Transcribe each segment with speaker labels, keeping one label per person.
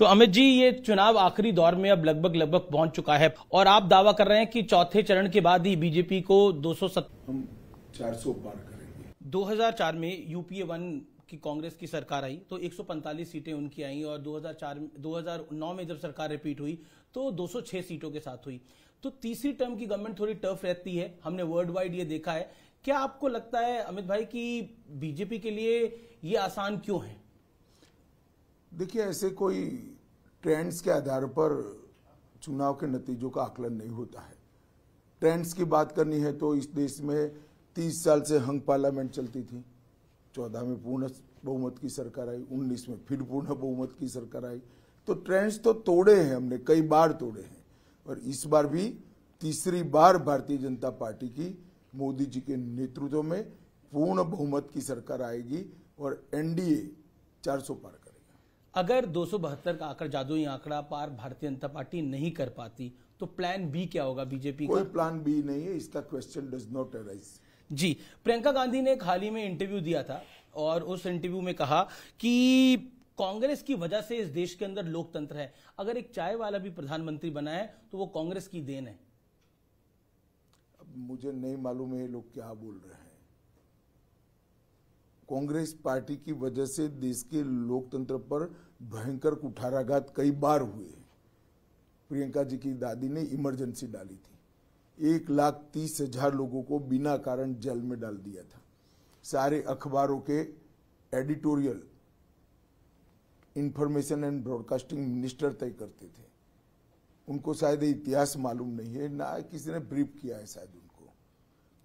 Speaker 1: तो अमित जी, ये चुनाव आखिरी दौर में अब लगभग पहुंच चुका है और आप दावा कर रहे हैं कि चौथे चरण के बाद ही बीजेपी को 270
Speaker 2: हम 400 पार करेंगे।
Speaker 1: 2004 में यूपीए 1 की कांग्रेस की सरकार आई तो 145 सीटें उनकी आई और 2009 में जब सरकार रिपीट हुई तो 206 सीटों के साथ हुई। तो तीसरी टर्म की गवर्नमेंट थोड़ी टफ रहती है, हमने वर्ल्ड वाइड ये देखा है। क्या आपको लगता है अमित भाई कि बीजेपी के लिए ये आसान क्यों है?
Speaker 2: देखिए, ऐसे कोई ट्रेंड्स के आधार पर चुनाव के नतीजों का आकलन नहीं होता है। ट्रेंड्स की बात करनी है तो इस देश में 30 साल से हंग पार्लियामेंट चलती थी। 14 में पूर्ण बहुमत की सरकार आई, 19 में फिर पूर्ण बहुमत की सरकार आई। तो ट्रेंड्स तो तोड़े हैं हमने, कई बार तोड़े हैं और इस बार भी तीसरी बार भारतीय जनता पार्टी की मोदी जी के नेतृत्व में पूर्ण बहुमत की सरकार आएगी और एनडीए 400 पार करेगा।
Speaker 1: अगर 272 का आंकड़ा, जादुई आंकड़ा पार भारतीय जनता पार्टी नहीं कर पाती तो प्लान बी क्या होगा बीजेपी का?
Speaker 2: कोई प्लान बी नहीं है, इसका क्वेश्चन डज नॉट अराइज।
Speaker 1: जी, प्रियंका गांधी ने एक हाल ही में इंटरव्यू दिया था और उस इंटरव्यू में कहा कि कांग्रेस की वजह से इस देश के अंदर लोकतंत्र है। अगर एक चाय वाला भी प्रधानमंत्री बना है तो वो कांग्रेस की देन है।
Speaker 2: अब मुझे नहीं मालूम है ये लोग क्या बोल रहे हैं। कांग्रेस पार्टी की वजह से देश के लोकतंत्र पर भयंकर कुठाराघात कई बार हुए। प्रियंका जी की दादी ने इमरजेंसी डाली थी, 1,30,000 लोगों को बिना कारण जेल में डाल दिया था। सारे अखबारों के editorial information and broadcasting minister तय करते थे। उनको शायद इतिहास मालूम नहीं है, ना किसी ने ब्रीफ किया है शायद उनको।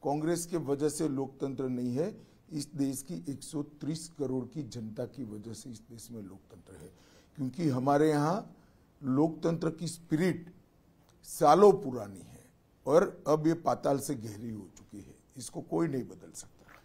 Speaker 2: कांग्रेस के वजह से लोकतंत्र नहीं है, इस देश की 130 करोड़ की जनता की वजह से इस देश में लोकतंत्र है। क्योंकि हमारे यहाँ लोकतंत्र की स्पिरिट सालों पुरानी है और अब ये पाताल से गहरी हो चुकी है, इसको कोई नहीं बदल सकता।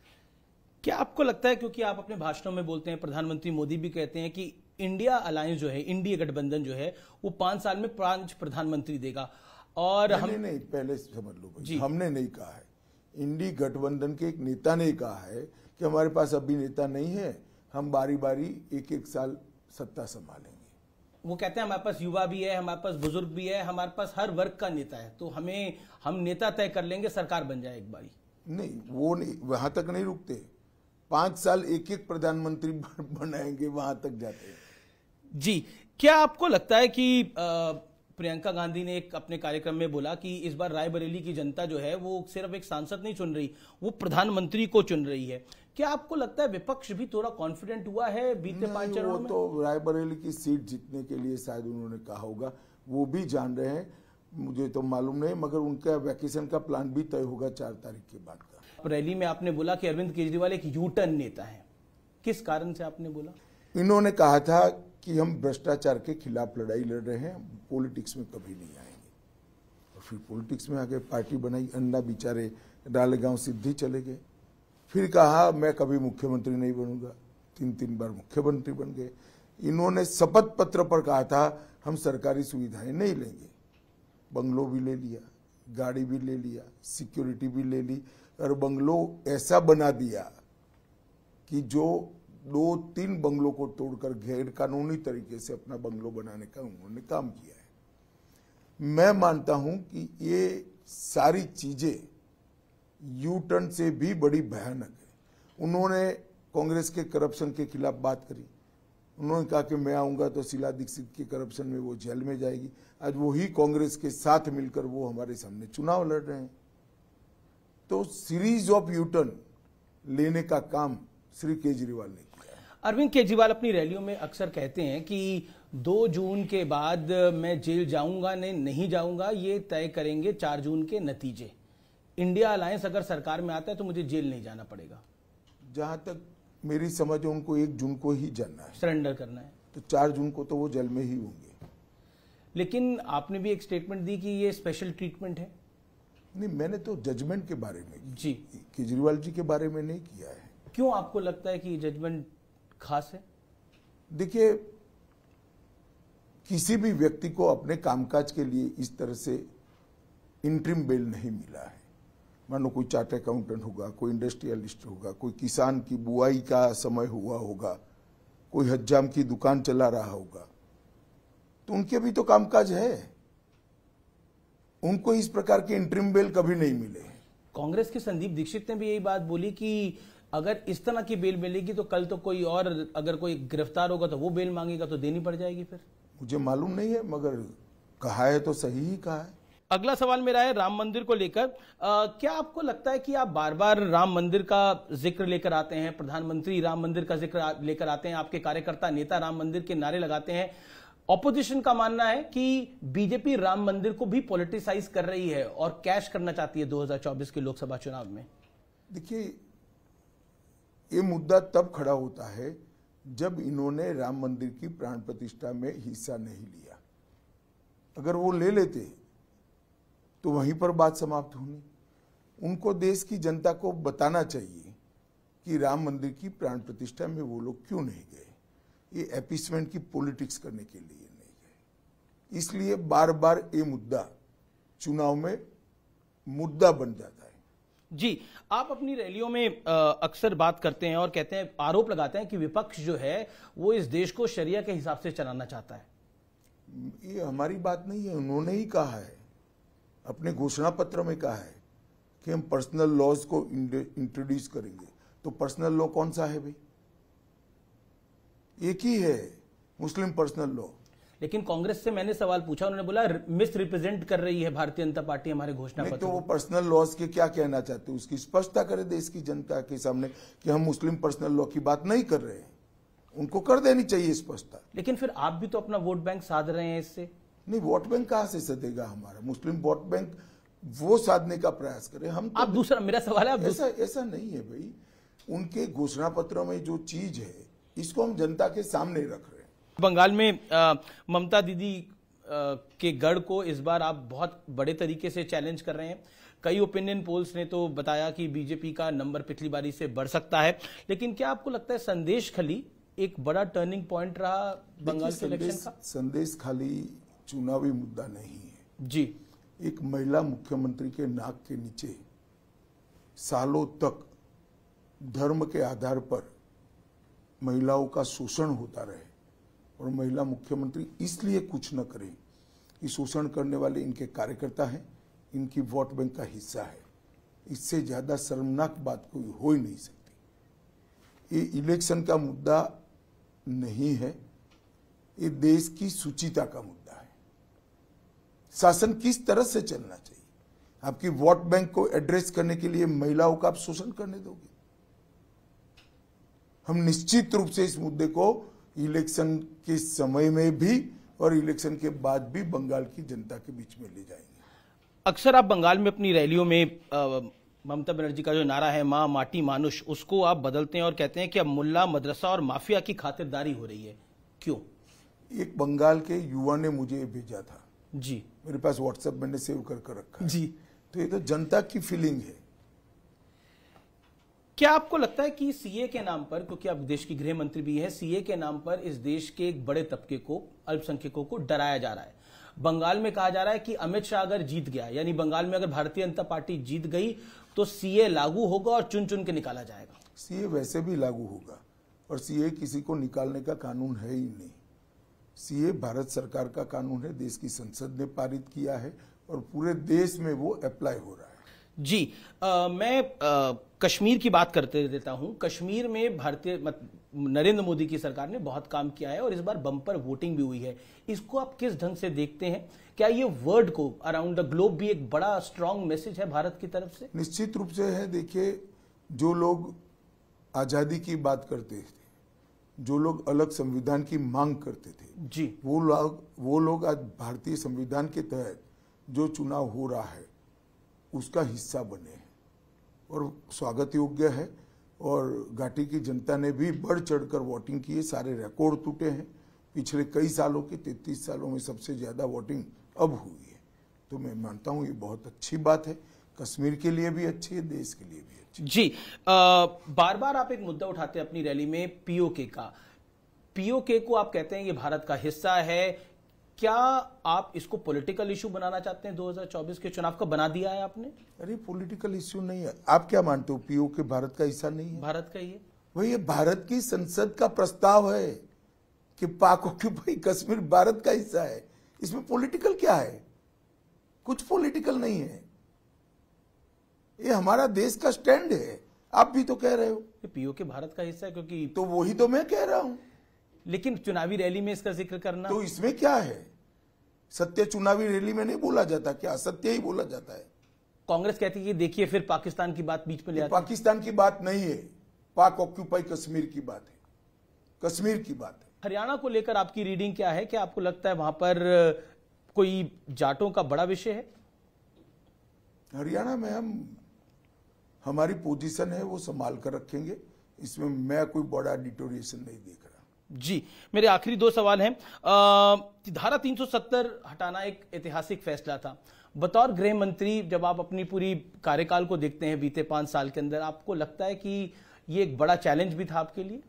Speaker 1: क्या आपको लगता है, क्योंकि आप अपने भाषणों में बोलते हैं, प्रधानमंत्री मोदी भी कहते हैं कि इंडिया अलायंस जो है, इंडिया गठबंधन जो है वो 5 साल में 5 प्रधानमंत्री देगा और
Speaker 2: नहीं, पहले समझ लो भाई, हमने नहीं कहा है। इंडी गठबंधन के एक नेता ने कहा है कि हमारे पास अभी नेता नहीं है, हम बारी बारी एक साल सत्ता संभालेंगे।
Speaker 1: वो कहते हैं हमारे पास युवा भी है, हमारे पास बुजुर्ग भी है, हमारे पास हर वर्ग का नेता है, तो हम नेता तय कर लेंगे, सरकार बन जाए एक बारी।
Speaker 2: नहीं, वो नहीं, वहां तक नहीं रुकते। 5 साल एक प्रधानमंत्री बनाएंगे, वहां तक जाते हैं।
Speaker 1: जी, क्या आपको लगता है कि प्रियंका गांधी ने एक अपने कार्यक्रम में बोला कि इस बार रायबरेली की जनता जो है वो सिर्फ एक सांसद नहीं चुन रही, वो प्रधानमंत्री को चुन रही है। क्या आपको लगता है विपक्ष भी थोड़ा कॉन्फिडेंट हुआ है बीते 5 चरणों में?
Speaker 2: तो रायबरेली की सीट जीतने के लिए शायद उन्होंने कहा होगा, वो भी जान रहे हैं, मुझे तो मालूम नहीं, मगर उनका वैकेशन का प्लान भी तय होगा 4 तारीख के बाद का।
Speaker 1: रैली में आपने बोला कि अरविंद केजरीवाल एक यू टर्न नेता है, किस कारण से आपने बोला?
Speaker 2: इन्होंने कहा था कि हम भ्रष्टाचार के खिलाफ लड़ाई लड़ रहे हैं, पॉलिटिक्स में कभी नहीं आएंगे। और फिर पॉलिटिक्स में आगे पार्टी बनाई, अन्ना बेचारे डालेगांव सिद्धि चले गए। फिर कहा मैं कभी मुख्यमंत्री नहीं बनूंगा, 3 बार मुख्यमंत्री बन गए। इन्होंने शपथ पत्र पर कहा था हम सरकारी सुविधाएं नहीं लेंगे, बंगलो भी ले लिया, गाड़ी भी ले लिया, सिक्योरिटी भी ले ली और बंगलो ऐसा बना दिया कि जो 2-3 बंगलों को तोड़कर गैर कानूनी तरीके से अपना बंगलो बनाने का उन्होंने काम किया है। मैं मानता हूं कि ये सारी चीजें यू टर्न से भी बड़ी भयानक है। उन्होंने कांग्रेस के करप्शन के खिलाफ बात करी, उन्होंने कहा कि मैं आऊंगा तो शीला दीक्षित के करप्शन में वो जेल में जाएगी। आज वही कांग्रेस के साथ मिलकर वो हमारे सामने चुनाव लड़ रहे हैं। तो सीरीज ऑफ यू टर्न लेने का काम श्री केजरीवाल ने किया है।
Speaker 1: अरविंद केजरीवाल अपनी रैलियों में अक्सर कहते हैं कि 2 जून के बाद मैं जेल जाऊंगा नहीं जाऊंगा, ये तय करेंगे 4 जून के नतीजे। इंडिया अलायंस अगर सरकार में आता है तो मुझे जेल नहीं जाना पड़ेगा।
Speaker 2: जहां तक मेरी समझ है उनको 1 जून को ही जाना है,
Speaker 1: सरेंडर करना है,
Speaker 2: तो 4 जून को तो वो जेल में ही होंगे।
Speaker 1: लेकिन आपने भी एक स्टेटमेंट दी कि ये स्पेशल ट्रीटमेंट है।
Speaker 2: नहीं, मैंने तो जजमेंट के बारे में
Speaker 1: जी,
Speaker 2: केजरीवाल जी के बारे में नहीं किया है।
Speaker 1: क्यों आपको लगता है कि जजमेंट खास है?
Speaker 2: देखिए, किसी भी व्यक्ति को अपने कामकाज के लिए इस तरह से इंटरिम बेल नहीं मिला है। मानो कोई चार्ट अकाउंटेंट होगा, कोई इंडस्ट्रियलिस्ट होगा, कोई किसान की बुआई का समय हुआ होगा, कोई हज्जाम की दुकान चला रहा होगा, तो उनके भी तो कामकाज है, उनको इस प्रकार के इंटरिम बेल कभी नहीं मिले।
Speaker 1: कांग्रेस के संदीप दीक्षित ने भी यही बात बोली कि अगर इस तरह की बेल मिलेगी तो कल तो कोई और अगर कोई गिरफ्तार होगा तो वो बेल मांगेगा तो देनी पड़ जाएगी। फिर
Speaker 2: मुझे मालूम नहीं है, मगर कहा है तो सही ही कहा है।
Speaker 1: अगला सवाल मेरा है राम मंदिर को लेकर। क्या आपको लगता है कि आप बार बार राम मंदिर का जिक्र लेकर आते हैं, प्रधानमंत्री राम मंदिर का जिक्र लेकर आते हैं, आपके कार्यकर्ता नेता राम मंदिर के नारे लगाते हैं, ऑपोजिशन का मानना है कि बीजेपी राम मंदिर को भी पॉलिटिसाइज कर रही है और कैश करना चाहती है 2024 के लोकसभा चुनाव में?
Speaker 2: देखिए, ये मुद्दा तब खड़ा होता है जब इन्होंने राम मंदिर की प्राण प्रतिष्ठा में हिस्सा नहीं लिया। अगर वो ले लेते तो वहीं पर बात समाप्त होनी। उनको देश की जनता को बताना चाहिए कि राम मंदिर की प्राण प्रतिष्ठा में वो लोग क्यों नहीं गए। ये एपीसमेंट की पॉलिटिक्स करने के लिए नहीं गए। इसलिए बार बार ये मुद्दा चुनाव में मुद्दा बन जाता है।
Speaker 1: जी, आप अपनी रैलियों में अक्सर बात करते हैं और कहते हैं, आरोप लगाते हैं कि विपक्ष जो है वो इस देश को शरिया के हिसाब से चलाना चाहता है।
Speaker 2: ये हमारी बात नहीं है, उन्होंने ही कहा है, अपने घोषणा पत्र में कहा है कि हम पर्सनल लॉज को इंट्रोड्यूस करेंगे। तो पर्सनल लॉ कौन सा है भाई? एक ही है, मुस्लिम पर्सनल लॉ।
Speaker 1: लेकिन कांग्रेस से मैंने सवाल पूछा, उन्होंने बोला मिस रिप्रेजेंट कर रही है भारतीय जनता पार्टी हमारे घोषणा पत्र।
Speaker 2: तो वो पर्सनल लॉज के क्या कहना चाहते हैं उसकी स्पष्टता करे देश की जनता के सामने कि हम मुस्लिम पर्सनल लॉ की बात नहीं कर रहे हैं। उनको कर देनी चाहिए स्पष्टता।
Speaker 1: लेकिन फिर आप भी तो अपना वोट बैंक साध रहे हैं इससे।
Speaker 2: नहीं, वोट बैंक कहां से सधेगा हमारा? मुस्लिम वोट बैंक वो साधने का प्रयास करें हम तो।
Speaker 1: आप दूसरा, मेरा सवाल है,
Speaker 2: ऐसा नहीं है भाई। उनके घोषणा पत्र में जो चीज है इसको हम जनता के सामने रख रहे हैं।
Speaker 1: बंगाल में ममता दीदी के गढ़ को इस बार आप बहुत बड़े तरीके से चैलेंज कर रहे हैं। कई ओपिनियन पोल्स ने तो बताया कि बीजेपी का नंबर पिछली बारी से बढ़ सकता है। लेकिन क्या आपको लगता है संदेश खाली एक बड़ा टर्निंग पॉइंट रहा बंगाल के इलेक्शन का?
Speaker 2: संदेश खाली चुनावी मुद्दा नहीं है
Speaker 1: जी।
Speaker 2: एक महिला मुख्यमंत्री के नाक के नीचे सालों तक धर्म के आधार पर महिलाओं का शोषण होता रहे और महिला मुख्यमंत्री इसलिए कुछ न करे कि शोषण करने वाले इनके कार्यकर्ता हैं, इनकी वोट बैंक का हिस्सा है। इससे ज्यादा शर्मनाक बात कोई हो ही नहीं सकती। ये इलेक्शन का मुद्दा नहीं है, ये देश की सुचिता का मुद्दा है। शासन किस तरह से चलना चाहिए? आपकी वोट बैंक को एड्रेस करने के लिए महिलाओं का आप शोषण करने दोगे? हम निश्चित रूप से इस मुद्दे को इलेक्शन के समय में भी और इलेक्शन के बाद भी बंगाल की जनता के बीच में ले जाएंगे।
Speaker 1: अक्सर आप बंगाल में अपनी रैलियों में ममता बनर्जी का जो नारा है माँ माटी मानुष, उसको आप बदलते हैं और कहते हैं कि अब मुल्ला मदरसा और माफिया की खातिरदारी हो रही है। क्यों? एक
Speaker 2: बंगाल के युवा ने मुझे भेजा था
Speaker 1: जी,
Speaker 2: मेरे पास व्हाट्सएप मैंने सेव कर रखा है
Speaker 1: जी।
Speaker 2: तो ये तो जनता की फीलिंग है।
Speaker 1: क्या आपको लगता है कि सीए के नाम पर, क्योंकि आप देश की गृह मंत्री भी है, सीए के नाम पर इस देश के एक बड़े तबके को, अल्पसंख्यकों को डराया जा रहा है? बंगाल में कहा जा रहा है कि अमित शाह अगर जीत गया, यानी बंगाल में अगर भारतीय जनता पार्टी जीत गई तो सीए लागू होगा और चुन चुन के निकाला जाएगा।
Speaker 2: सीए वैसे भी लागू होगा और सीए किसी को निकालने का कानून है ही नहीं। सीए भारत सरकार का कानून है, देश की संसद ने पारित किया है और पूरे देश में वो अप्लाई हो रहा है।
Speaker 1: जी, मैं कश्मीर की बात करते देता हूं। कश्मीर में भारतीय नरेंद्र मोदी की सरकार ने बहुत काम किया है और इस बार बम्पर वोटिंग भी हुई है। इसको आप किस ढंग से देखते हैं? क्या ये वर्ल्ड को, अराउंड द ग्लोब भी एक बड़ा स्ट्रांग मैसेज है भारत की तरफ से?
Speaker 2: निश्चित रूप से है। देखिए, जो लोग आजादी की बात करते थे, जो लोग अलग संविधान की मांग करते थे
Speaker 1: जी,
Speaker 2: वो लोग आज भारतीय संविधान के तहत जो चुनाव हो रहा है उसका हिस्सा बने हैं और स्वागत योग्य है। और घाटी की जनता ने भी बढ़ चढ़कर वोटिंग की है। सारे रिकॉर्ड टूटे हैं। पिछले कई सालों के 33 सालों में सबसे ज्यादा वोटिंग अब हुई है। तो मैं मानता हूं ये बहुत अच्छी बात है, कश्मीर के लिए भी अच्छी है, देश के लिए भी अच्छी।
Speaker 1: जी, बार बार आप एक मुद्दा उठाते हैं अपनी रैली में, पीओके का। पीओके को आप कहते हैं ये भारत का हिस्सा है। क्या आप इसको पॉलिटिकल इशू बनाना चाहते हैं? 2024 के चुनाव का बना दिया है आपने?
Speaker 2: अरे पॉलिटिकल इश्यू नहीं है। आप क्या मानते हो पीओके भारत का हिस्सा नहीं है?
Speaker 1: भारत का ही है।
Speaker 2: वही ये भारत की संसद का प्रस्ताव है। कि पाक ऑक्यूपाई कश्मीर भारत का हिस्सा है, इसमें पॉलिटिकल क्या है? कुछ पॉलिटिकल नहीं है, ये हमारा देश का स्टैंड है। आप भी तो कह रहे हो
Speaker 1: पीओके भारत का हिस्सा है, क्योंकि
Speaker 2: तो वही तो मैं कह रहा हूं।
Speaker 1: लेकिन चुनावी रैली में इसका जिक्र करना,
Speaker 2: तो इसमें क्या है? सत्य चुनावी रैली में नहीं बोला जाता क्या? असत्य ही बोला जाता है।
Speaker 1: कांग्रेस कहती है कि देखिए फिर पाकिस्तान की बात बीच में ले आते हैं।
Speaker 2: पाकिस्तान की बात नहीं है, पाक ऑक्यूपाई कश्मीर की बात है, कश्मीर की बात है।
Speaker 1: हरियाणा को लेकर आपकी रीडिंग क्या है? क्या आपको लगता है वहां पर कोई जाटों का बड़ा विषय है?
Speaker 2: हरियाणा में हमारी पोजीशन है वो संभाल कर रखेंगे, इसमें मैं कोई बड़ा डिटोरिएशन नहीं देख रहा।
Speaker 1: जी, मेरे आखिरी दो सवाल हैं। धारा 370 हटाना एक ऐतिहासिक फैसला था। बतौर गृह मंत्री जब आप अपनी पूरी कार्यकाल को देखते हैं बीते 5 साल के अंदर, आपको लगता है कि ये एक बड़ा चैलेंज भी था आपके लिए?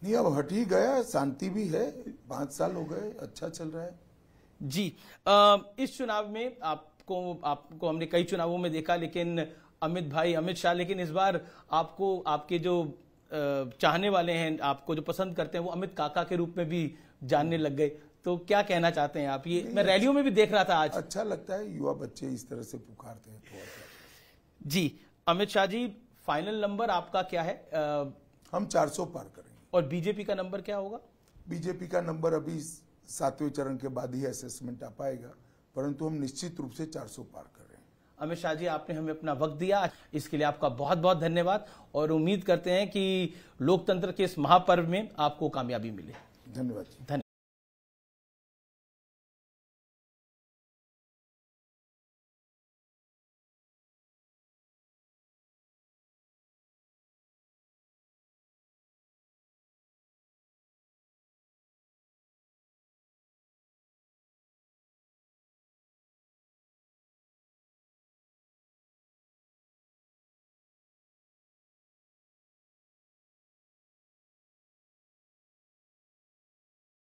Speaker 2: नहीं, अब हट ही गया, शांति भी है, 5 साल हो गए, अच्छा चल रहा है।
Speaker 1: जी, इस चुनाव में आपको हमने कई चुनावों में देखा, लेकिन अमित शाह, लेकिन इस बार आपको आपके जो चाहने वाले हैं, आपको जो पसंद करते हैं, वो अमित काका के रूप में भी जानने लग गए। तो क्या कहना चाहते हैं आप? ये मैं रैलियों में भी देख रहा था आज।
Speaker 2: अच्छा लगता है, युवा बच्चे इस तरह से पुकारते हैं तो।
Speaker 1: जी, अमित शाह जी, फाइनल नंबर आपका क्या है?
Speaker 2: हम 400 पार करेंगे।
Speaker 1: और बीजेपी का नंबर क्या होगा?
Speaker 2: बीजेपी का नंबर अभी 7वें चरण के बाद ही असेसमेंट आ पाएगा, परंतु हम निश्चित रूप से 400 पार कर रहे हैं।
Speaker 1: अमित शाह जी, आपने हमें अपना वक्त दिया, इसके लिए आपका बहुत बहुत धन्यवाद, और उम्मीद करते हैं कि लोकतंत्र के इस महापर्व में आपको कामयाबी मिले।
Speaker 2: धन्यवाद।